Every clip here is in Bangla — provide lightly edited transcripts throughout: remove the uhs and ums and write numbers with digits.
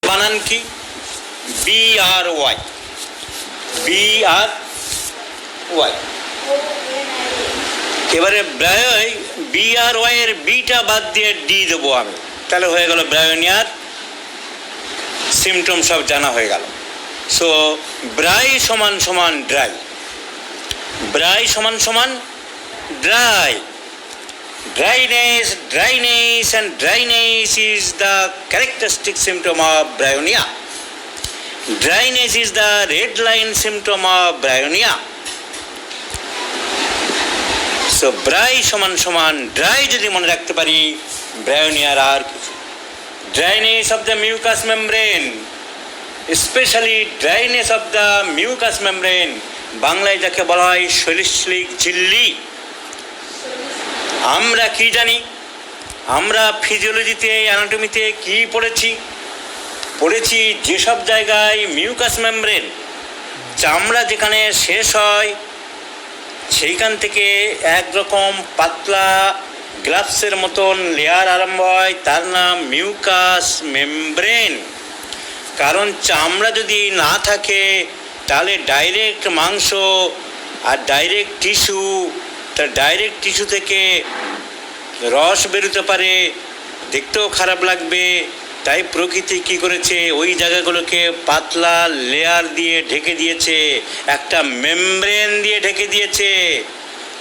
বানান কি? BRY, BRY। এবারে BRY এর বিটা বাদ দিয়ে ডি দেবো আমি, তাহলে হয়ে গেল ব্রায়োনিয়ার সিমটম সব জানা হয়ে গেল। সো ব্রাই সমান সমান ড্রাই, ব্রাই সমান সমান dry. Dryness, dryness and dryness is the characteristic symptom of bryonia. Dryness is the red line symptom of bryonia. So dry সমান সমান dry যদি মনে রাখতে পারি, bryonia আর কিছু। Dryness of the mucous membrane, especially dryness of the mucous membrane, বাংলায় যাকে বলা হয় শৈলশিলিক ঝিল্লি। আমরা কি জানি? আমরা ফিজিওলজিতে, অ্যানাটমিতে কি পড়েছি যেসব জায়গায় মিউকাস মেমব্রেন, চামড়া যেখানে শেষ হয় সেইখান থেকে একরকম পাতলা গ্লাভসের মতন লেয়ার আরম্ভ হয়, তার নাম মিউকাস মেমব্রেন। কারণ চামড়া যদি না থাকে তাহলে ডাইরেক্ট মাংস আর ডাইরেক্ট টিস্যু, তার ডাইরেক্ট টিস্যু থেকে রস বেরোতে পারে, দেখতেও খারাপ লাগবে। তাই প্রকৃতি কি করেছে, ওই জায়গাগুলোকে পাতলা লেয়ার দিয়ে ঢেকে দিয়েছে, একটা মেমব্রেন দিয়ে ঢেকে দিয়েছে,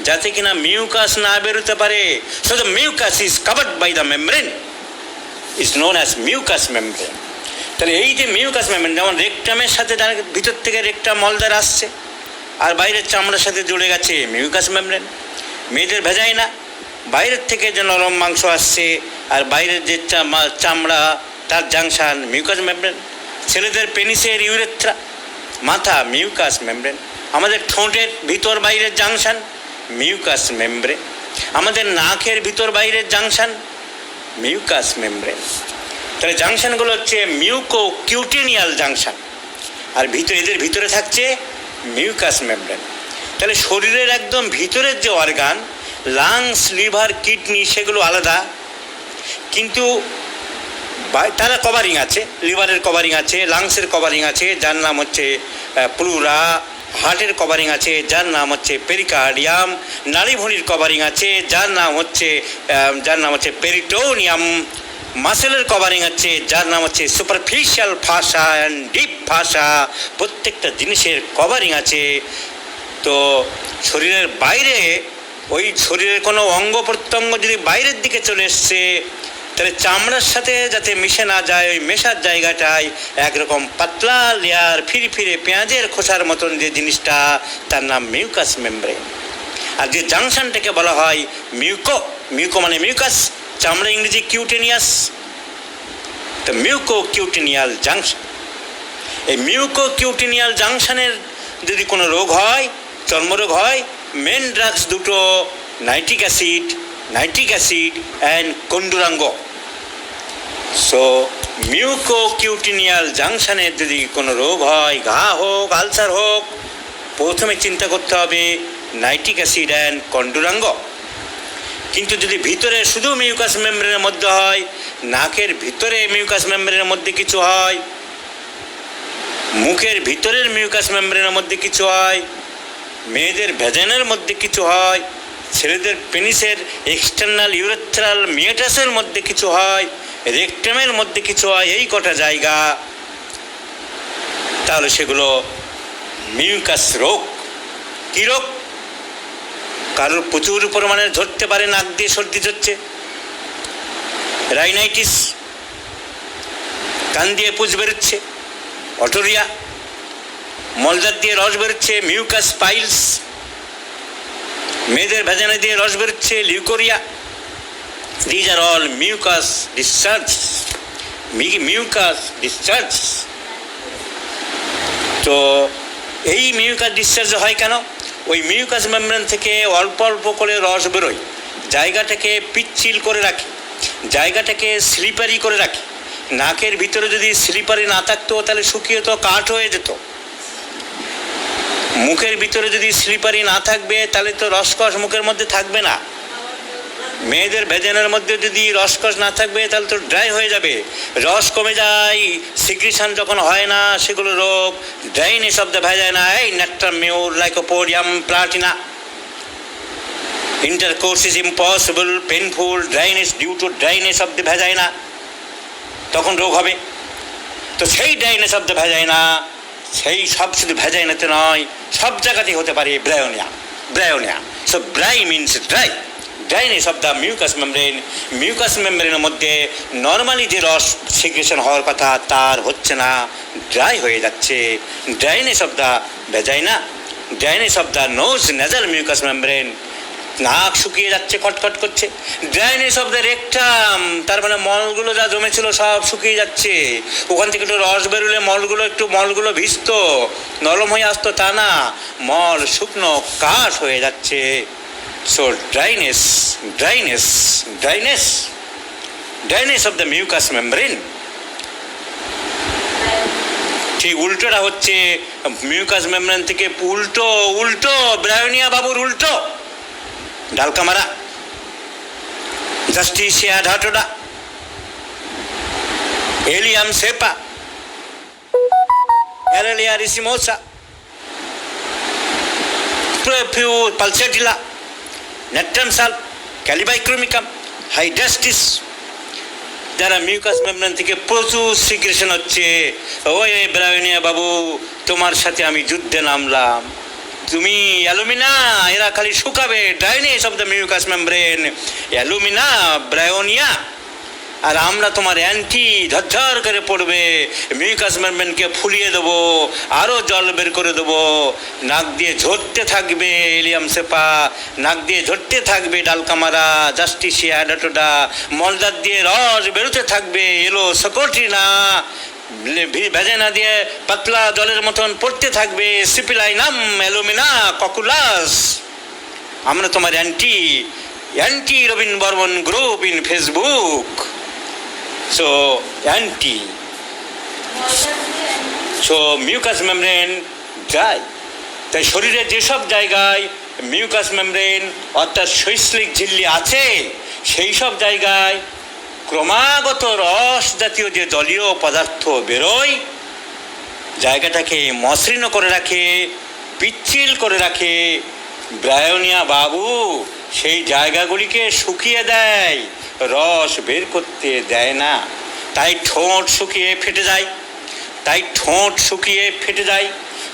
যাতে কিনা মিউকাস না বেরোতে পারে। So the mucus is covered by the membrane, is known as mucus membrane. তাহলে এই যে মিউকাস মেমব্রেন, যেমন রেকটামের সাথে ভিতর থেকে রেকটাম মলদার আসছে আর বাইরের চামড়ার সাথে জুড়ে গেছে মিউকাস মেমব্রেন। মেয়েদের ভেজাইনা, বাইরের থেকে যে নরম মাংস আসছে আর বাইরের যে চামড়া তার জাংশন মিউকাস মেমব্রেন। ছেলেদের পেনিসের ইউরেথ্রা, মাথা মিউকাস মেমব্রেন। আমাদের ঠোঁটের ভিতর বাইরের জাংশন মিউকাস মেমব্রেন। আমাদের নাকের ভিতর বাইরের জাংশন মিউকাস মেমব্রেন। তাহলে জাংশনগুলো হচ্ছে মিউকো কিউটেনিয়াল জাংশন, আর এদের ভিতরে থাকছে মিউকাস মেমব্রেন। তাহলে শরীরের একদম ভিতরের যে অর্গান, লাংস, লিভার, কিডনি, সেগুলো আলাদা, কিন্তু তারা কভারিং আছে। লিভারের কভারিং আছে, লাংসের কভারিং আছে, যার নাম হচ্ছে প্লুরা। হার্টের কভারিং আছে, যার নাম হচ্ছে পেরিকার্ডিয়াম। নাড়িভুঁড়ির কভারিং আছে, যার নাম হচ্ছে পেরিটোনিয়াম। মাসেলের কভারিং আছে, যার নাম হচ্ছে সুপারফিশিয়াল ফাসা অ্যান্ড ডিপ ফাসা। প্রত্যেকটা জিনিসের কভারিং আছে। তো শরীরের বাইরে, ওই শরীরের কোনো অঙ্গ প্রত্যঙ্গ যদি বাইরের দিকে চলে এসছে, তাহলে চামড়ার সাথে যাতে মিশে না যায়, ওই মেশার জায়গাটায় একরকম পাতলা লেয়ার, ফিরে পেঁয়াজের খোসার মতন যে জিনিসটা, তার নাম মিউকাস মেমব্রেন। আর যে জাংশনটাকে বলা হয় মিউকো মানে মিউকাস, চামড়া ইংরেজি কিউটেনিয়াস, তো মিউকো কিউটেনিয়াল জাংশন। এই মিউকো কিউটেনিয়াল জাংশনের যদি কোনো রোগ হয়, চর্মরোগ হয়, মেন ড্রাগস দুটো nitric acid and কন্ডুরাঙ্গ। So muco কিউটেনিয়াল জাংশনের যদি কোনো রোগ হয়, ঘা হোক, আলসার হোক, প্রথমে চিন্তা করতে হবে নাইট্রিক অ্যাসিড অ্যান্ড কন্ডুরাঙ্গ। কিন্তু যদি ভিতরে শুধু মিউকাস মেমব্রেনের মধ্যে হয়, নাকের ভিতরে মিউকাস মেমব্রেনের মধ্যে কিছু হয়, মুখের ভিতরের মিউকাস মেমব্রেনের মধ্যে কিছু হয়, মেয়েদের ভেজাইনার মধ্যে কিছু হয়, ছেলেদের পেনিসের এক্সটার্নাল ইউরেথ্রাল মিয়েটাসের মধ্যে কিছু হয়, রেকটামের মধ্যে কিছু হয়, এই কটা জায়গা, তাহলে সেগুলো মিউকাস রোগ। কী রোগ? কারোর প্রচুর পরিমাণে ধরতে পারে, নাক দিয়ে সর্দি হচ্ছে, রাইনাইটিস, কান দিয়ে পুজ বেরোচ্ছে, অটোরিয়া, মলদার দিয়ে রস বেরোচ্ছে, মিউকাস পাইলস, মেয়েদের ভেজানা দিয়ে রস বেরোচ্ছে, leucorrhoea. These are all mucus discharge. তো এই মিউকাস ডিসচার্জ হয় কেন? ওই মিউকাস মেমব্রেন থেকে অল্প অল্প করে রস বেরোয়, জায়গাটাকে পিচ্ছিল করে রাখে, জায়গাটাকে স্লিপারি করে রাখে। নাকের ভিতরে যদি স্লিপারি না থাকতো তাহলে শুকিয়ে তো কাঠ হয়ে যেত। মুখের ভিতরে যদি স্লিপারি না থাকবে তাহলে তো রসকস মুখের মধ্যে থাকবে না, মেয়েদের ভেজানের মধ্যে যদি রসকস না থাকবে তাহলে তো ড্রাই হয়ে যাবে, রস কমে যায়, সিক্রিশন যখন হয় না সেগুলো রোগ, ড্রাইনেস অফ দ্য ভেজাইনা, এই natrum Muir lycopodium Platina, intercourse is impossible, painful, dryness due to dryness of the vagina, তখন রোগ হবে। তো সেই ড্রাইনেস অফ দ্য ভ্যাজাইনা, সেই সব শুধু ভ্যাজাইনাতে নয়, সব জায়গাতেই হতে পারে Bryonia. Bryonia, so bry means dry, dryness of the mucus membrane. Mucous মেমব্রেনের মধ্যে নর্মালি যে রস সিক্রেশন হওয়ার কথা তার হচ্ছে না, ড্রাই হয়ে যাচ্ছে। Dryness of the vagina, dryness of the nose nasal mucus membrane, নাক শুকিয়ে যাচ্ছে, খটখট করছে। ড্রাইনেস অফ দ্য রেকটাম, তার মানে মলগুলো যা জমেছিল সব শুকিয়ে যাচ্ছে, ওখান থেকে একটু রস বেরোলে মলগুলো ভিজতো, নরম হয়ে আসতো, তা না, মল শুকনো কাঠ হয়ে যাচ্ছে। So dryness, dryness, dryness, dryness of the mucus membrane. ঠিক উল্টোটা হচ্ছে মিউকাস মেমব্রেন থেকে উল্টো, উল্টো ব্রায়োনিয়া বাবুর উল্টো, Dulcamara, Justicia adhatoda, Allium cepa, Aralia racemosa, প্রফিউ Pulsatilla, Natrum sal, Kali bichromicum, Hydrastis, যারা মিউকাস মেমব্রেন থেকে প্রচুর সিক্রেশন হচ্ছে। ওই ব্রায়োনিয়া বাবু, তোমার সাথে আমি যুদ্ধে নামলাম, তুমি অ্যালুমিনা, এরা খালি শুকাবে, dryness of the mucus membrane, Alumina, Bryonia, আর আমরা তোমার অ্যান্টি ঝরঝর করে পড়বে, মিউকাস মেমব্রেনকে ফুলিয়ে দেবো, আরও জল বের করে দেবো, নাক দিয়ে ঝরতে থাকবে এলিয়াম সেপা, নাক দিয়ে ঝরতে থাকবে ডালকামারা, জাস্টিসিয়া ডাটোডা, মলদার দিয়ে রস বেরোতে থাকবে, এলো সকটিনা, ভেজাইনা দিয়ে পাতলা জলের মতন পড়তে থাকবে, সিপিলাইনাম, অ্যালুমিনা, ককুলাস। আমরা তোমার anti Robin Barman group in Facebook, so anti, so mucus membrane dry. তাই শরীরের যেসব জায়গায় মিউকাস মেমব্রেন অর্থাৎ শৈশ্লিক ঝিল্লি আছে সেই সব জায়গায় ক্রমাগত রস জাতীয় যে জলীয় পদার্থ বেরোয়, জায়গাটাকে মসৃণ করে রাখে, পিচ্ছিল করে রাখে। ব্রায়োনিয়া বাবু সেই জায়গাগুলিকে শুকিয়ে দেয়, রস বের করতে দেয় না। তাই ঠোঁট শুকিয়ে ফেটে যায়, তাই ঠোঁট শুকিয়ে ফেটে যায়,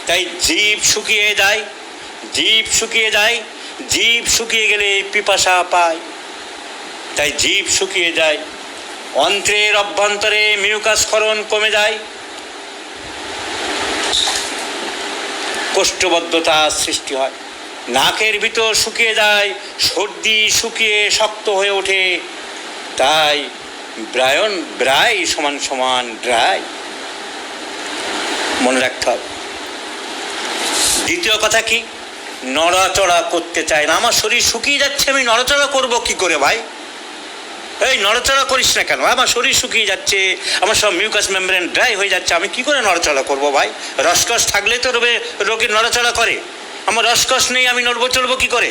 তাই জিভ শুকিয়ে যায়, জিভ শুকিয়ে যায়, জিভ শুকিয়ে গেলে পিপাসা পায়, তাই জিভ শুকিয়ে যায়। অন্ত্রের অভ্যন্তরে মিউকাস ক্ষরণ কমে যায়, কোষ্ঠবদ্ধতা সৃষ্টি হয়, নাকের ভিতর শুকিয়ে যায়, সর্দি শুকিয়ে শক্ত হয়ে ওঠে। তাই ব্রাই সমান সমান ড্রাই, মনে রাখতে হবে। দ্বিতীয় কথা কি, নড়াচড়া করতে চায় না। আমার শরীর শুকিয়ে যাচ্ছে, আমি নড়াচড়া করবো কি করে ভাই? এই নড়াচড়া করিস না কেন? আমার শরীর শুকিয়ে যাচ্ছে, আমার সব মিউকাস মেমব্রেন ড্রাই হয়ে যাচ্ছে, আমি কি করে নড়াচড়া করবো ভাই? রসকস থাকলে তো রোগী নড়াচড়া করে, আমার রসকস নেই, আমি নড়বো চড়বো কি করে?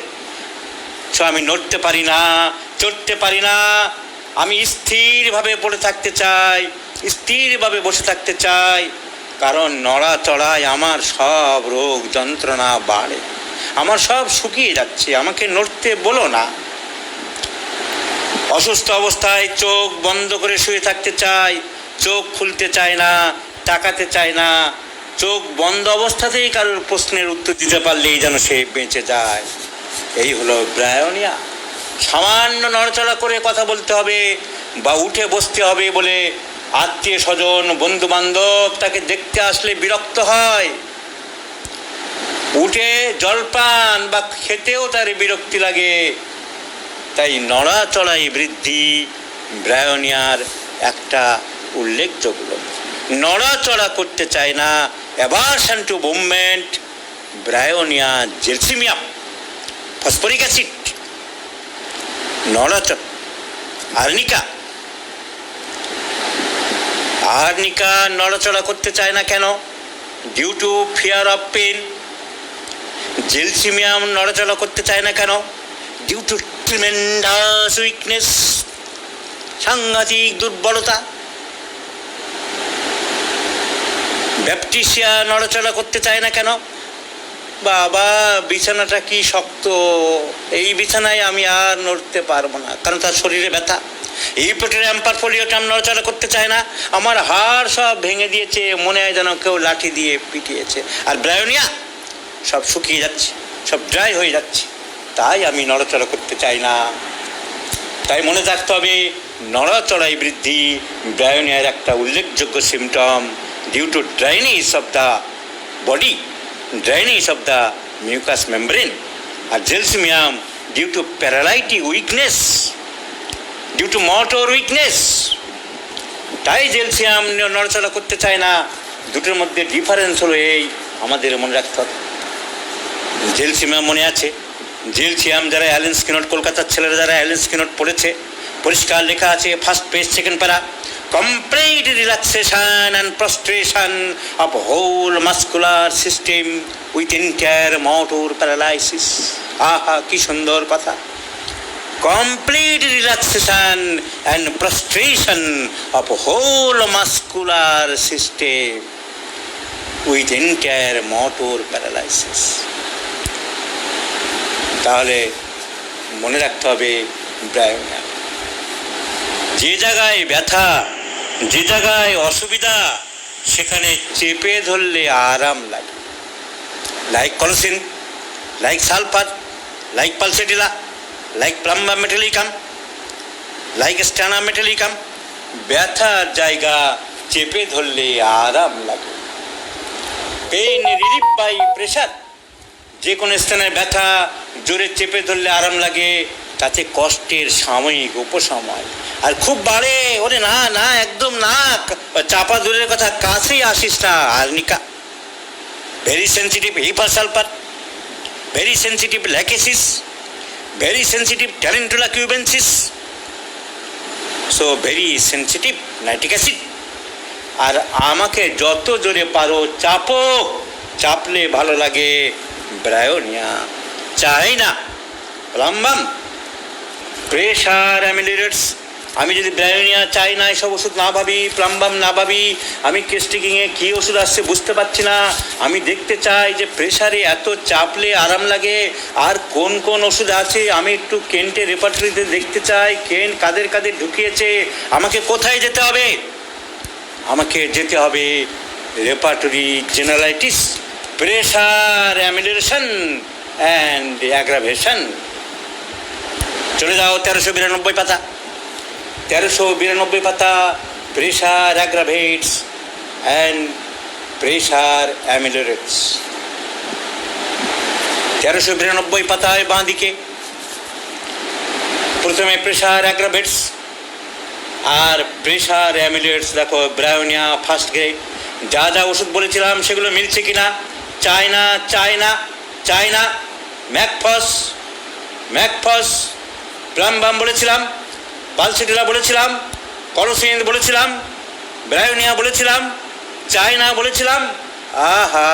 সো আমি নড়তে পারি না, চড়তে পারি না, আমি স্থিরভাবে পড়ে থাকতে চাই, স্থিরভাবে বসে থাকতে চাই, কারণ নড়াচড়ায় আমার সব রোগ যন্ত্রণা বাড়ে, আমার সব শুকিয়ে যাচ্ছে, আমাকে নড়তে বলো না। অসুস্থ অবস্থায় চোখ বন্ধ করে শুয়ে থাকতে চাই, চোখ খুলতে চায় না, তাকাতে চায় না, চোখ বন্ধ অবস্থাতেই কারোর প্রশ্নের উত্তর দিতে পারলেই যেন সে বেঁচে যায়। এই হলো ব্রায়োনিয়া। সামান্য নড়াচড়া করে কথা বলতে হবে বা উঠে বসতে হবে বলে আত্মীয় স্বজন বন্ধু বান্ধব তাকে দেখতে আসলে বিরক্ত হয়, উঠে জলপান বা খেতেও তার বিরক্তি লাগে। তাই নড়াচড়াই বৃদ্ধি ব্রায়োনিয়ার একটা উল্লেখযোগ্য। নড়াচড়া করতে চায় না, aversion to movement, bryonia gelsemium, phosphoric acid, নড়াচড়া। আর্নিকা, আর্নিকা নড়াচড়া করতে চায় না কেন? Due to fear of pain. Gelsemium নড়াচড়া করতে চায় না কেন? ডিউ টু ট্রিমেন্ডাস উইকনেস, সাংঘাতিক দুর্বলতা। ব্যাপটিসিয়া নড়াচড়া করতে চায় না কেন? বাবা, বিছানাটা কি শক্ত, এই বিছানায় আমি আর নড়তে পারবো না, কারণ তার শরীরে ব্যথা। হিপোটারাম পারফোলিওটাম নড়াচড়া করতে চায় না, আমার হাড় সব ভেঙে দিয়েছে, মনে হয় যেন কেউ লাঠি দিয়ে পিটিয়েছে। আর ব্রায়োনিয়া সব শুকিয়ে যাচ্ছে, সব ড্রাই হয়ে যাচ্ছে, তাই আমি নড়াচড়া করতে চাই না। তাই মনে রাখতে হবে, নড়াচড়াই বৃদ্ধি ব্রায়োনিয়ার একটা উল্লেখযোগ্য symptom, due to dryness of the body, dryness of the mucus membrane. আর gelsemium due to paralytic weakness, due to motor weakness. তাই জেলসিয়াম নড়াচড়া করতে চায় না। দুটোর মধ্যে ডিফারেন্স হলো এই, আমাদের মনে রাখতে হবে। জেলসিমিয়াম মনে আছে, জেলসিয়াম যারা অ্যালেন স্কিনট, কলকাতার ছেলেরা যারা অ্যালেন স্কিনট পড়েছে, পরিষ্কার লেখা আছে ফার্স্ট পেজ সেকেন্ড প্যারা, complete relaxation and prostration of whole muscular system with entire motor paralysis. আহা, কি সুন্দর কথা! complete relaxation and prostration of whole muscular system with entire motor paralysis. তাহলে মনে রাখতে হবে, ব্রায়োনিয়া যে জায়গায় ব্যথা, যে জায়গায় অসুবিধা, সেখানে চেপে ধরলে আরাম লাগে। Like Colocynth, like Sulphur, like Pulsatilla, like Plumbum metallicum, like Stannum metallicum, ব্যথার জায়গা চেপে ধরলে আরাম লাগে। পেইন রিলিফ বাই প্রেশার, যে কোনো স্থানের ব্যথা জোরে চেপে ধরলে আরাম লাগে, তাতে কষ্টের সাময়িক উপসময়। আর খুব বাড়ে, ওরে না না, একদম না, চাপা দূরের কথা, কাছেই আসিস না। Arnica very sensitive Hepar sulphur, very sensitive Lachesis, very sensitive Tarentula cubensis, so very sensitive nitric acid. আর আমাকে যত জোরে পারো চাপো, চাপলে ভালো লাগে, ব্রায়োনিয়া চাই না। Plumbum, pressure ameliorates. আমি যদি ব্রায়োনিয়া চাই না, এসব ওষুধ না ভাবি, প্লাম্বাম না ভাবি, আমি কেস্টিকিংয়ে কী ওষুধ আসছে বুঝতে পারছি না, আমি দেখতে চাই যে প্রেশারে এত চাপলে আরাম লাগে আর কোন কোন ওষুধ আছে, আমি একটু কেন্টের রেপার্টরিতে দেখতে চাই, কেন্ট কাদের কাদের ঢুকিয়েছে, আমাকে কোথায় যেতে হবে? আমাকে যেতে হবে রেপার্টরি জেনারালাইটিস, প্রেশার অ্যামিলিরেশন অ্যান্ড অ্যাগ্রাভেশন। চলে যাও 1392 পাতা, 1392 পাতা, প্রেশার অ্যাগ্রাভেটস অ্যান্ড প্রেশার অ্যামিলিরেটস। 1392 পাতায় বাঁ দিকে প্রথমে প্রেশার অ্যাগ্রাভেটস আর প্রেশার অ্যামিলিরেটস। দেখো, ব্রায়োনিয়া ফার্স্ট গ্রেড। যা যা ওষুধ বলেছিলাম সেগুলো মিলছে কিনা? চায়না, চায়না, চায়না, ম্যাকফস, ম্যাকফস, প্লাম্বাম বলেছিলাম, পালসেটিলা বলেছিলাম, কলোসিন বলেছিলাম, ব্রায়োনিয়া বলেছিলাম, চায়না বলেছিলাম। আহা,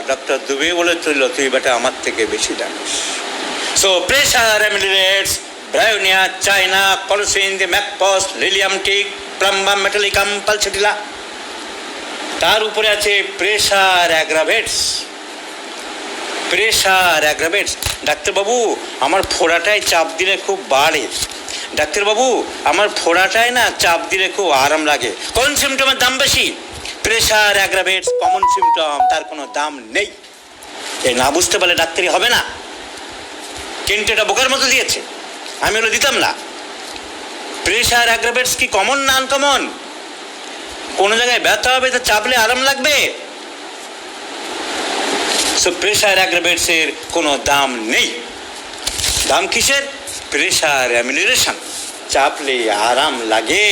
ডক্টর দুবে বলেছিল তুই বেটা আমার থেকে বেশি জানিস। So pressure ameliorates, Bryonia, China, Colocynth, Mag phos, Lilium tig, Plumbum metallicum, Pulsatilla. তার উপরে আছে প্রেশার অ্যাগ্রাভেটস, প্রেশার অ্যাগ্রাভেটস। ডাক্তারবাবু, আমার ফোড়াটায় চাপ দিলে খুব বাড়ে। ডাক্তারবাবু, আমার ফোড়াটায় না চাপ দিলে খুব আরাম লাগে। কোন সিমটমের দাম বেশি? প্রেশার অ্যাগ্রাভেটস কমন সিমটম, তার কোনো দাম নেই। এ না বুঝতে পারলে ডাক্তারি হবে না। কেন্টেটা বোকার মতো দিয়েছে, আমি ওগুলো দিতাম না। প্রেশার অ্যাগ্রাভেটস কি কমন না আনকমন? কোনো জায়গায় ব্যথা হবে তো চাপলে আরাম লাগবে। সো প্রেশার অ্যাগ্রাভেটসের কোনো দাম নেই। দাম কিসের? প্রেশার অ্যামিলিরেশন, চাপলে আরাম লাগে।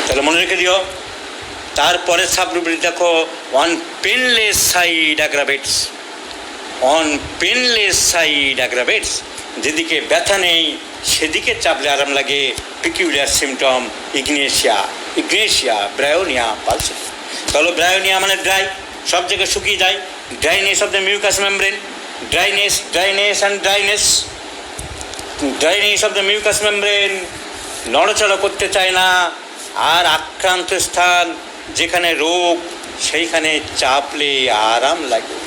তাহলে মনে রেখে দিও। তারপরে সাবগ্রুপটি দেখো, on painless side aggravates, on painless side aggravates, যেদিকে ব্যথা নেই সেদিকে চাপলে আরাম লাগে। Peculiar symptom Ignatia, Ignatia, Bryonia, pulsatilla. তাহলে ব্রায়োনিয়া মানে ড্রাই, সব জায়গায় শুকিয়ে যায়। Dryness of the mucus membrane, dryness dryness and dryness, dryness of the mucus membrane, নড়াচড়া করতে চায় না। আর আক্রান্ত স্থান যেখানে রোগ সেইখানে চাপলে আরাম লাগে।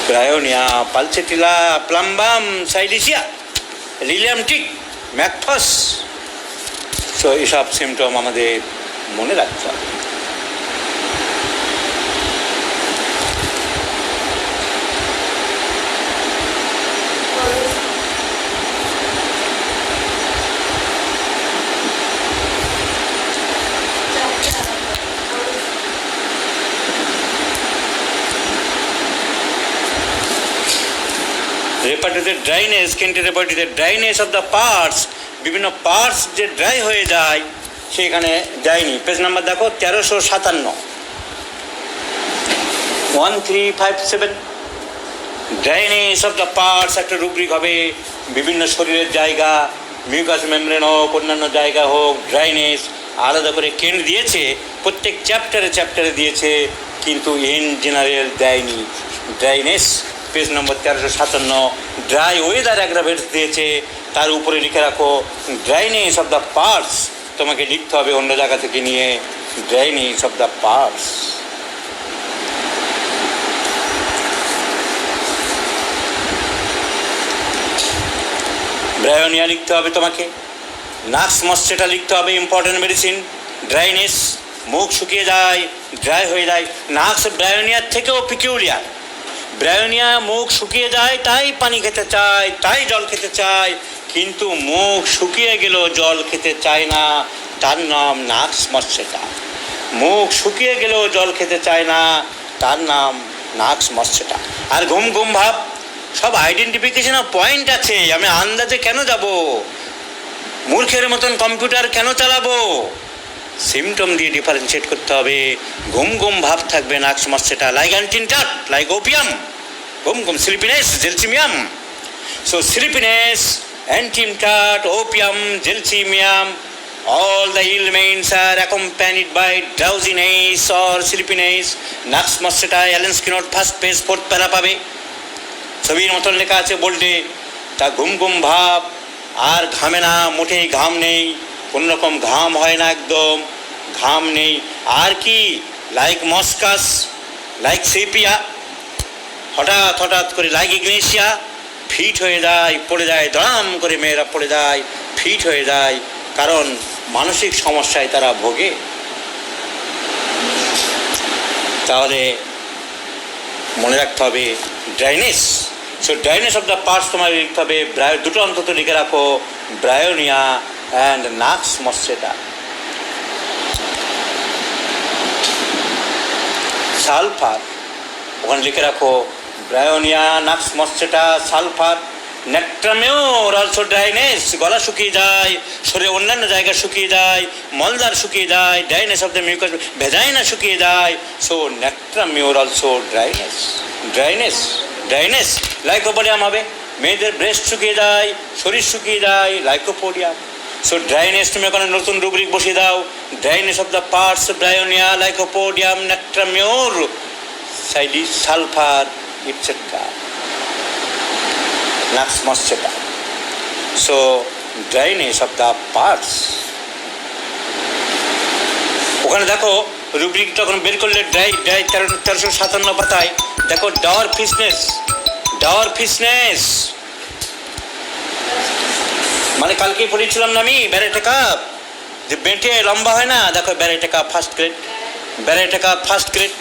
Bryonia Pulsatilla, Plumbum, Silicea, Lilium tig, Mag phos. So এইসব সিমটম আমাদের মনে রাখতে হবে। রেপার্টিতে ড্রাইনেস, কেন্টে রেপার্টিতে ড্রাইনেস অফ দ্য পার্টস, বিভিন্ন পার্টস যে ড্রাই হয়ে যায় সেখানে যায়নি। পেজ নাম্বার দেখো 1357, 1357। ড্রাইনেস অফ দ্য পার্টস একটা রুব্রিক হবে, বিভিন্ন শরীরের জায়গা, মিউকাস মেমব্রেন হোক, অন্যান্য জায়গা হোক, ড্রাইনেস আলাদা করে কেন্ট দিয়েছে, প্রত্যেক চ্যাপ্টারে দিয়েছে, কিন্তু ইন জেনারেল দেয়নি। ড্রাইনেস পেজ নম্বর 1357। ড্রাই ওয়েদার অ্যাগ্রাভেটস দিয়েছে, তার উপরে লিখে রাখো ড্রাইনেস অফ দ্য পার্টস। তোমাকে লিখতে হবে অন্য জায়গা থেকে নিয়ে dryness of the parts. Bryonia লিখতে হবে তোমাকে, নাক্স মস্টেটা লিখতে হবে, ইম্পর্টেন্ট মেডিসিন। ড্রাইনেস, মুখ শুকিয়ে যায়, ড্রাই হয়ে যায়। নাক্স ব্রায়োনিয়ার থেকেও পিকিউলিয়ার। ব্রায়োনিয়া মুখ শুকিয়ে যায় তাই পানি খেতে চায়, তাই জল খেতে চায়, কিন্তু মুখ শুকিয়ে গেলেও জল খেতে চায় না, তার নাম নাক্স মস্টেটা। মুখ শুকিয়ে গেলেও জল খেতে চায় না, তার নাম নাক্স মস্টেটা। আর ঘুম ঘুম ভাব, সব আইডেন্টিফিকেশন পয়েন্ট আছে। আমি আন্দাজে কেন যাব? মূর্খের মতন কম্পিউটার কেন চালাবো? সিমটম দিয়ে ডিফারেন্সিয়েট করতে হবে। ঘুম ঘুম ভাব থাকবে Nux moschata, like Ant tart, like Opium. ঘুম ঘুম, sleepiness, Gelsemium. So sleepiness, Ant tart, Opium, Gelsemium, all the ailments are accompanied by drowsiness or sleepiness. Nux moschata, Allen's keynote, first page 4th para পাবে। ছবির মতন লেখা আছে বোল্ডে। তা ঘুম ঘুম ভাব, আর ঘামে না, মোটেই ঘাম নেই, কোনো রকম ঘাম হয় না, একদম ঘাম নেই। আর কি, লাইক মস্কাস, লাইক সেপিয়া, হঠাৎ হঠাৎ করে লাইক ইগনেশিয়া, ফিট হয়ে যায়, পড়ে যায়, দড়াম করে মেয়েরা পড়ে যায়, ফিট হয়ে যায়, কারণ মানসিক সমস্যায় তারা ভোগে। তাহলে মনে রাখতে হবে dryness. So dryness of the parts তোমার লিখতে হবে, দুটো অন্তত লিখে রাখো, Bryonia and Nux moschata. Sulphur, ওখানে লিখে রাখো Bryonia, Nux moschata, Sulphur. Natrum mur also dryness, গলা শুকিয়ে যায়, শরীরে অন্যান্য জায়গা শুকিয়ে যায়, মলদার শুকিয়ে যায়, dryness of the mucous, vagina শুকিয়ে যায়। So Natrum mur also dryness, dryness, dryness. Lycopodium হবে, মেয়েদের ব্রেস্ট শুকিয়ে যায়, শরীর শুকিয়ে যায়, লাইকোপোডিয়াম। সো ড্রাইনেস তুমি ওখানে নতুন রুব্রিক বসিয়ে দাও, dryness of the parts, Bryonia, Lycopodium, Natrum mur, Silicea, Sulphur, etcetera, Nux moschata. So dryness of the parts. ওখানে দেখো রুব্রিক তখন বের করলে ড্রাই 1357 পাতায় দেখো ডাওয়ার ফিসনেস, ডাওয়ার ফিসনেস মানে কালকেই পড়েছিলাম না আমি, ব্যারেটে কাপ, যে বেঁটে লম্বা হয় না, দেখো Baryta carb first grade, Baryta carb first grade.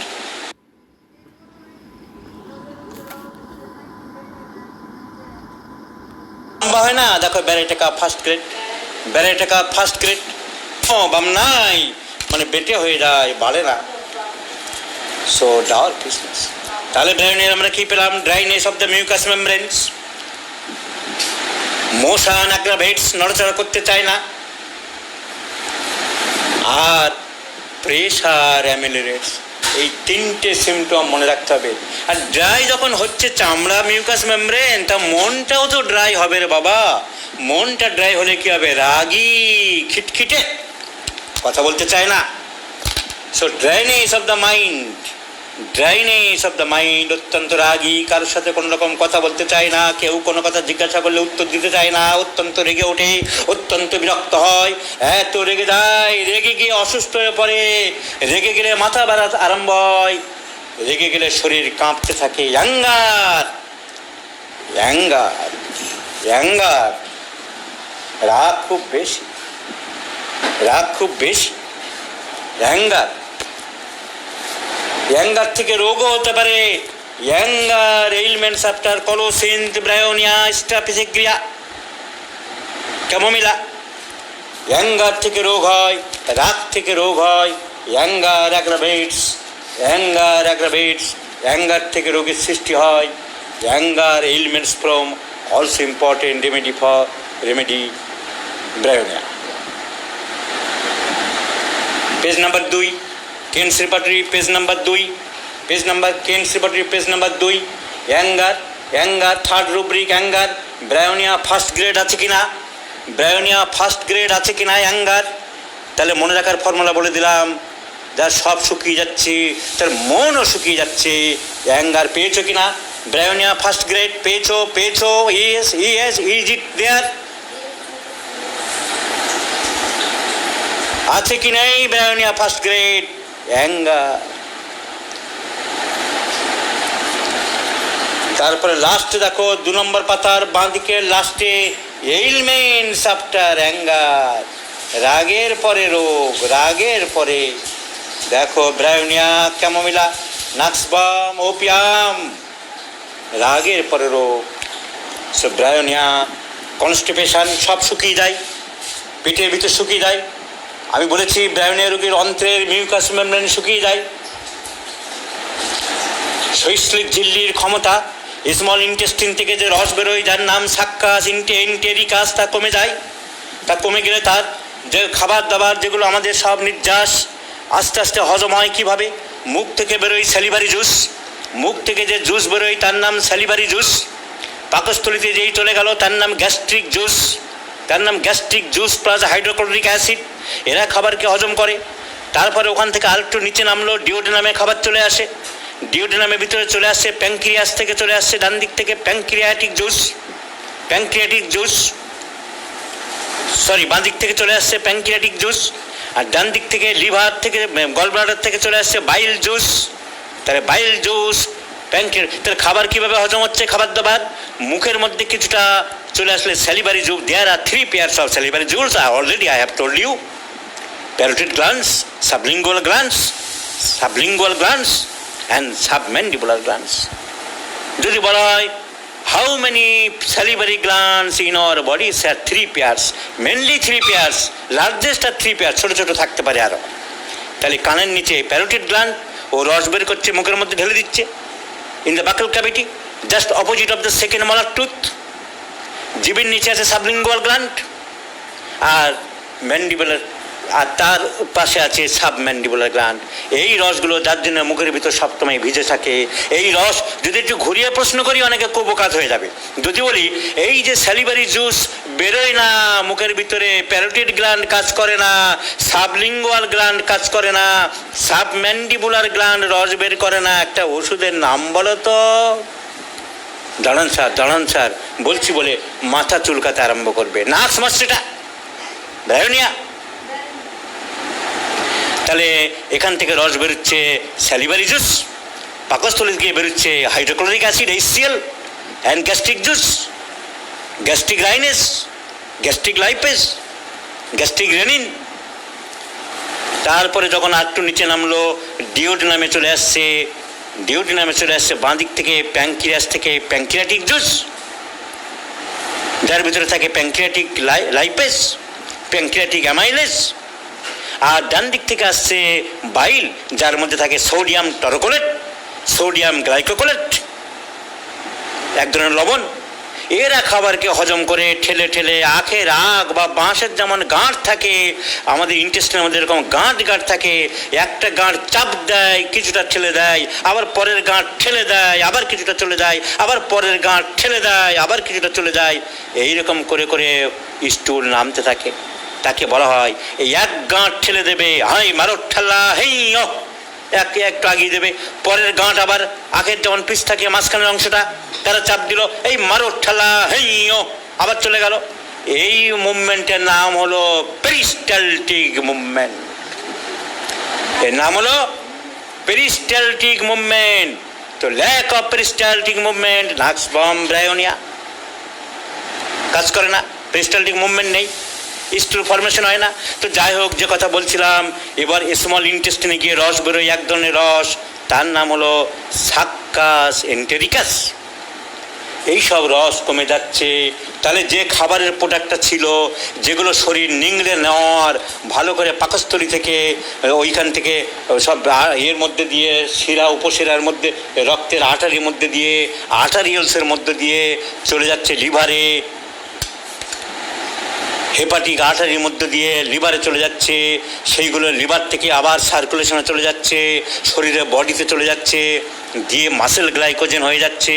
লম্বা হয় না, দেখো Baryta carb first grade, Baryta carb first grade. ও বাম নাই, মানে বেটে হয়ে যায়, বাড়ে না। So dwarfishness. তাহলে ব্রায়োনিয়ার আমরা কি পেলাম? Dryness of the mucous membranes, motion aggravates, নড়াচড়া করতে চায় না, আর প্রেশার অ্যামিলিরেটস। এই তিনটে সিমটম মনে রাখতে হবে। আর ড্রাই যখন হচ্ছে চামড়া, মিউকাস মেমব্রেন, তা মনটাও তো ড্রাই হবে রে বাবা। মনটা ড্রাই হলে কি হবে? রাগী, খিটখিটে, কথা বলতে চায় না। So dryness of the mind, dryness of the mind, অত্যন্ত রাগী, কারোর সাথে কোনো রকম কথা বলতে চায় না, কেউ কোনো কথা জিজ্ঞাসা করলে উত্তর দিতে চায় না, অত্যন্ত রেগে ওঠে, অত্যন্ত বিরক্ত হয়, এত রেগে যায়, রেগে গিয়ে অসুস্থ হয়ে পড়ে, রেগে গেলে মাথা ব্যথা আরম্ভ হয়, রেগে গেলে শরীর কাঁপতে থাকে। অ্যাঙ্গার, অ্যাঙ্গার, অ্যাঙ্গার, রাগ খুব বেশি, রাগ খুব বেশি, অ্যাঙ্গার। অ্যাঙ্গার থেকে রোগও হতে পারে। Anger ailments after Colocynth, Bryonia, Staphysagria, Chamomilla. Anger থেকে রোগ হয়, রাগ থেকে রোগ হয়। Anger aggravates, anger aggravates, anger থেকে রোগের সৃষ্টি হয়। Anger ailments from also important remedy for remedy Bryonia. Page number 2, Kent's repertory, page number 2, page number Kent's repertory, page number 2। Anger, anger third rubric, anger. Bryonia first grade আছে কিনা, ব্রায়োনিয়া ফার্স্ট গ্রেড আছে কিনা অ্যাঙ্গার। তাহলে মনে রাখার ফর্মুলা বলে দিলাম, যার সব শুকিয়ে যাচ্ছে তার মনও শুকিয়ে যাচ্ছে। অ্যাঙ্গার পেয়েছো কিনা, ব্রায়োনিয়া ফার্স্ট গ্রেড পেয়েছো, পেয়েছো, ইয়েস ইয়েস, ইজ ইট দেয়ার, আছে কি নেই ব্রায়োনিয়া ফার্স্ট গ্রেড অ্যাঙ্গার। তারপরে লাস্টে দেখো 2 নম্বর পাতার বাঁ দিকে লাস্টে এলিমেন্টস আফটার অ্যাঙ্গার, রাগের পরে রোগ, রাগের পরে দেখো ব্রায়োনিয়া, ক্যামোমিলা, নাক্সবাম, ওপিয়াম, রাগের পরে রোগ। সো ব্রায়োনিয়া, কনস্টিপেশন, সব শুকিয়ে যায়, পেটের ভিতর শুকিয়ে যায়। আমি বলেছি ব্রায়োনিয়া রোগীর অন্ত্রের মিউকাস মেমব্রেন শুকিয়ে যায়। শৈশ্লিক ঝিল্লির ক্ষমতা, স্মল ইন্টেস্টিন থেকে যে রস বেরোয় যার নাম সাক্কাস, এন্টেরিকাস, তা কমে যায়। তা কমে গেলে তার যে খাবার দাবার যেগুলো আমাদের সব নির্যাস আস্তে আস্তে হজম হয় কীভাবে, মুখ থেকে বেরোয় স্যালিভারি জুস, মুখ থেকে যে জুস বেরোয় তার নাম স্যালিভারি জুস। পাকস্থলিতে যেই চলে গেল তার নাম গ্যাস্ট্রিক জুস, তার নাম gastric juice plus hydrochloric acid. এরা খাবারকে হজম করে। তারপরে ওখান থেকে আরেকটু নিচে নামলো, ডিওডেনামে খাবার চলে আসে, ডিওডেনামের ভিতরে চলে আসছে, প্যাঙ্ক্রিয়াস থেকে চলে আসছে ডান দিক থেকে pancreatic juice, pancreatic juice, sorry বাঁ দিক থেকে চলে আসছে প্যাঙ্ক্রিয়াটিক জুস, আর ডান দিক থেকে লিভার থেকে গলব্লাডার থেকে চলে আসছে বাইল জুস। তাহলে বাইল জুস, প্যাঙ্ক্রিয়াস, তাহলে খাবার কীভাবে হজম হচ্ছে, খাবার দাবার মুখের মধ্যে কিছুটা চলে আসলে salivary juice. There are 3 pairs of salivary jewels, already I have told you: parotid glands, sublingual glands, sublingual glands and submandibular glands. যদি বলা হয় how many salivary glands in our body, are 3 pairs, mainly 3 pairs, largest are 3 pairs, ছোটো ছোটো থাকতে পারে আরও। তাহলে কানের নিচে প্যারোটিড গ্ল্যান্ড, ও রস বের করছে মুখের মধ্যে ঢেলে দিচ্ছে। In the buccal cavity, just opposite of the second molar tooth. জিভের নিচে আছে সাবলিঙ্গুয়াল গ্ল্যান্ড আর ম্যান্ডিবুলার, আর তার পাশে আছে সাবম্যান্ডিবুলার গ্ল্যান্ড। এই রসগুলো যার জন্য মুখের ভিতর সবসময় ভিজে থাকে। এই রস যদি একটু ঘুরিয়ে প্রশ্ন করি অনেকে কোপকাত হয়ে যাবে। যদি বলি এই যে স্যালিভারি জুস বেরোয় না মুখের ভিতরে, প্যারোটিড গ্ল্যান্ড কাজ করে না, সাবলিঙ্গুয়াল গ্ল্যান্ড কাজ করে না, সাবম্যান্ডিবুলার গ্ল্যান্ড রস বের করে না, একটা ওষুধের নাম বলো তো। দাঁড়ান স্যার, দাঁড়ান স্যার বলছি বলে মাথা চুলকাতে আরম্ভ করবে। না সমস্যাটা ব্রায়োনিয়া। তাহলে এখান থেকে রস বেরোচ্ছে স্যালিভারি জুস, পাকস্থলী গিয়ে বেরোচ্ছে hydrochloric acid HCl and gastric juice, gastric রাইনেস, গ্যাস্ট্রিক লাইপেস, গ্যাস্ট্রিক রেনিন। তারপরে যখন আর একটু নিচে নামলো ডিওডেনামে চলে আসছে, ডিওডেনামে চলে আসছে বাঁ দিক থেকে প্যাঙ্ক্রিয়াস থেকে প্যাঙ্ক্রিয়াটিক জুস, যার ভিতরে থাকে প্যাঙ্ক্রিয়াটিক লাইপেস, প্যাঙ্ক্রিয়াটিক অ্যামাইলেস। আর ডান দিক থেকে আসছে বাইল, যার মধ্যে থাকে সোডিয়াম টরোকোলেট, সোডিয়াম গ্লাইকোকোলেট, এক ধরনের লবণ। এরা খাবারকে হজম করে ঠেলে ঠেলে আখের আগ বা বাঁশের যেমন গাঁট থাকে আমাদের ইন্টেস্টিনের মধ্যে, এরকম গাঁট গাঁট থাকে। একটা গাঁট চাপ দেয়, কিছুটা ঠেলে দেয়, আবার পরের গাঁট ঠেলে দেয়, আবার কিছুটা চলে যায়, আবার পরের গাঁট ঠেলে দেয়, আবার কিছুটা চলে যায়। এইরকম করে করে স্টুল নামতে থাকে। তাকে বলা হয় এই এক গাঁট ঠেলে দেবে, হাই মারো ঠাল্লা হেই, একটু আগিয়ে দেবে, পরের গাঁট আবার আগের যেমন পিস থাকে মাঝখানের অংশটা তারা চাপ দিল, এই মারো ঠালা হেইও, আবার চলে গেল। এই মুভমেন্টের নাম হলো পেরিস্টালটিক মুভমেন্ট। এর নাম হলো পেরিস্টালটিক মুভমেন্ট। তো lack of peristaltic movement nux from bryonia, কাজ করে না, পেরিস্টালটিক মুভমেন্ট নেই, স্টুল ফর্মেশন হয় না। তো যাই হোক, যে কথা বলছিলাম, এবার স্মল ইন্টেস্টিনে গিয়ে রস বেরোয়, এক ধরনের রস, তার নাম হলো সাক্কাস এন্টেরিকাস। এইসব রস কমে যাচ্ছে। তাহলে যে খাবারের প্রোডাক্টটা ছিল, যেগুলো শরীর নিংড়ে নেওয়ার, ভালো করে পাকস্থলী থেকে ওইখান থেকে সব এর মধ্যে দিয়ে শিরা উপশিরার মধ্যে, রক্তের আর্টারির মধ্যে দিয়ে, আর্টারিয়ালসের মধ্যে দিয়ে চলে যাচ্ছে লিভারে, হেপাটিক আর্টারির মধ্যে দিয়ে লিভারে চলে যাচ্ছে, সেইগুলো লিভার থেকে আবার সার্কুলেশনে চলে যাচ্ছে, শরীরে বডিতে চলে যাচ্ছে, দিয়ে মাসেল গ্লাইকোজেন হয়ে যাচ্ছে।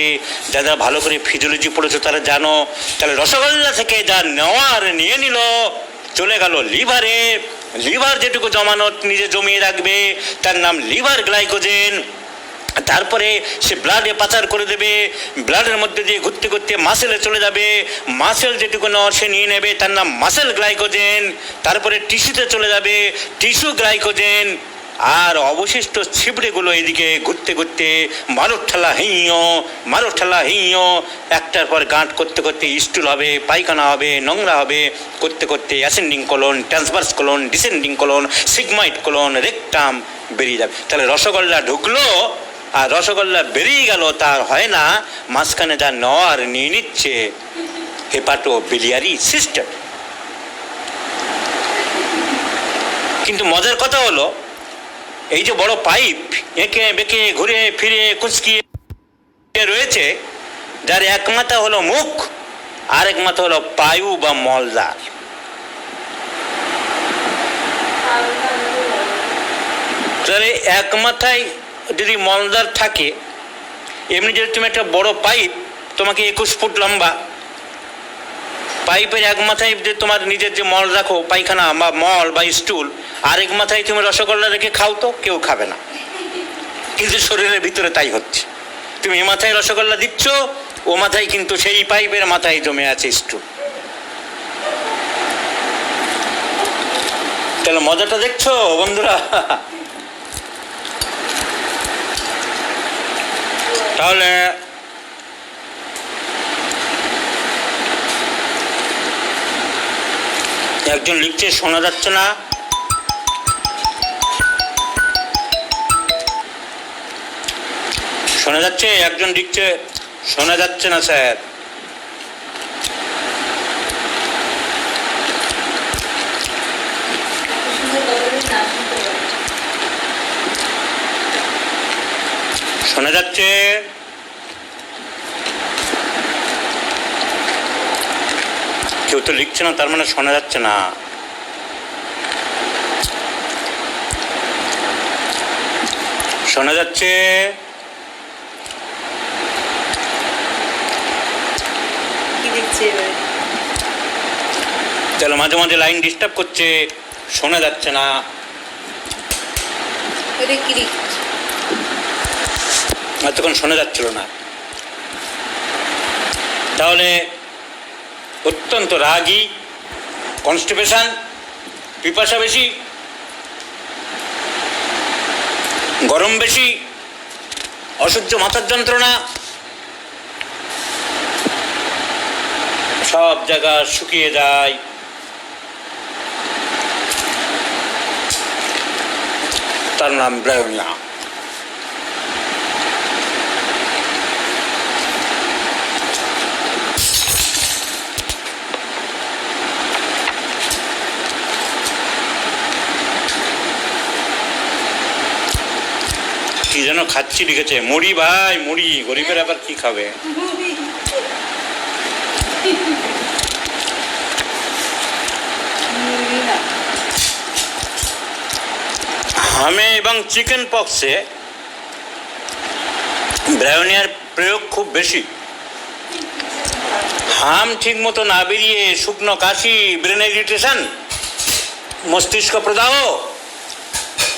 যারা ভালো করে ফিজিওলজি পড়েছো তারা জানো। তাহলে রসগোল্লা থেকে যা নেওয়ার নিয়ে নিল, চলে গেল লিভারে। লিভার যেটুকু জমানো নিজে জমিয়ে রাখবে তার নাম লিভার গ্লাইকোজেন। তারপরে সে ব্লাডে পাচার করে দেবে, ব্লাডের মধ্যে দিয়ে ঘুরতে ঘুরতে মাসেলে চলে যাবে, মাসেল যেটুকু নেওয়ার সে নিয়ে নেবে তার নাম মাসেল গ্লাইকোজেন। তারপরে টিস্যুতে চলে যাবে, টিস্যু গ্লাইকোজেন। আর অবশিষ্ট ছিবড়েগুলো এদিকে ঘুরতে ঘুরতে মারোঠালা হিঁয়ো, একটার পর গাঁট করতে করতে স্টুল হবে, পায়খানা হবে, নোংরা হবে, করতে করতে ascending colon, transverse colon, descending colon, sigmoid colon, rectum বেরিয়ে যাবে। তাহলে রসগোল্লা ঢুকলো আর রসগোল্লা বেরিয়ে গেল, তার হয় না, মাঝখানে যা নেওয়ার নিয়ে নিচ্ছে হেপাটো বিলিয়ারি সিস্টেম। কিন্তু মজার কথা হলো, এই যে বড় পাইপ এঁকে বেঁকে ঘুরে ফিরে কুচকিয়ে রয়েছে, যার এক মাথা হলো মুখ, আরেক মাথা হলো পায়ু বা মলদ্বার। তাহলে এক মাথায় যদি মলদ্বার থাকে, এমনি যদি তুমি একটা বড় পাইপ, তোমাকে 21 ফুট লম্বা পাইপের এক মাথায় যে তোমার নিজের যে মল রাখো, পায়খানা বা মল বা স্টুল, আরেক মাথায় তুমি রসগোল্লা রেখে খাও, তো কেউ খাবে না। কিন্তু শরীরের ভিতরে তাই হচ্ছে। তুমি এ মাথায় রসগোল্লা দিচ্ছ, ও মাথায় কিন্তু সেই পাইপের মাথায় জমে আছে স্টুল। তাহলে মজাটা দেখছো বন্ধুরা? তাহলে একজন লিখছে শোনা যাচ্ছে না, শোনা যাচ্ছে? একজন লিখছে শোনা যাচ্ছে না স্যার। শোনা যাচ্ছে? কেউ তো লিখছে না, তার মানে শোনা যাচ্ছে না। শোনা যাচ্ছে? তাহলে মাঝে মাঝে লাইন ডিস্টার্ব করছে, শোনা যাচ্ছে না। এতক্ষণ শোনা যাচ্ছিল না। তাহলে অত্যন্ত রাগী, কনস্টিপেশন, পিপাসা বেশি, গরম বেশি, অসহ্য মাথার যন্ত্রণা, সব জায়গা শুকিয়ে যায়। তার নাম ব্রায়োনিয়া। কি যেন খাচ্ছি লিখেছে, মুড়ি ভাই, মুড়ি। গরিবের আবার কি খাবে? হামে এবং চিকেন পক্সে ব্রায়োনিয়ার প্রয়োগ খুব বেশি। হাম ঠিক মতো না বেরিয়ে শুকনো কাশি, ব্রেন ইরিটেশন, মস্তিষ্ক প্রদাহ,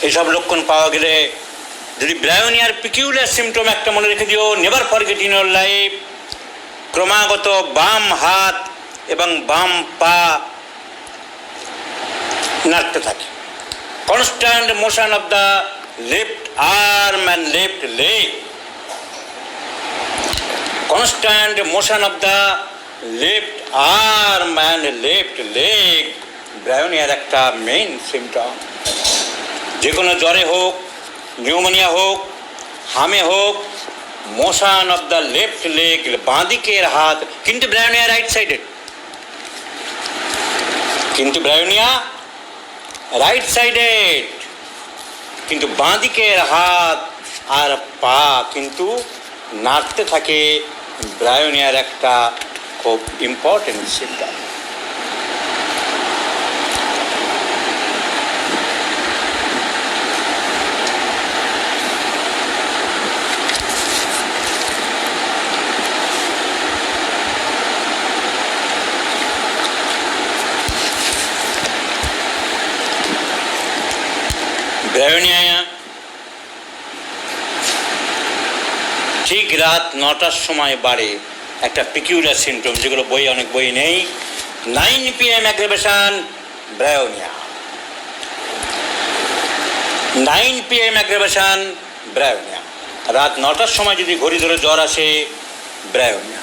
এসব লক্ষণ পাওয়া গেলে যদি ব্রায়োনিয়ার পিকিউলার সিমটম একটা মনে রেখে দিও, never forget in your life, ক্রমাগত বাম হাত এবং বাম পা নাড়তে থাকে, constant motion of the left arm and left leg, constant motion of the left arm and left leg ব্রায়োনিয়ার একটা মেইন সিমটম। যে কোনো জ্বরে হোক, নিউমোনিয়া হোক, হামে হোক, motion of the left leg, বাঁ দিকের হাত, কিন্তু ব্রায়োনিয়া রাইট সাইডেড, কিন্তু ব্রায়োনিয়া রাইট সাইডেড, কিন্তু বাঁ দিকের হাত আর পা কিন্তু নাড়তে থাকে। ব্রায়োনিয়ার একটা খুব ইম্পর্টেন্ট সিমটম। ব্রায়োনিয়া ঠিক রাত 9টার সময় বাড়ে, একটা পিকিউলার সিমটম, যেগুলো অনেক বই নেই। 9 PM অ্যাগ্রেভেশন ব্রায়োনিয়া, 9 PM অ্যাগ্রেভেশন ব্রায়োনিয়া। রাত 9টার সময় যদি ঘড়ি ধরে জ্বর আসে, ব্রায়োনিয়া।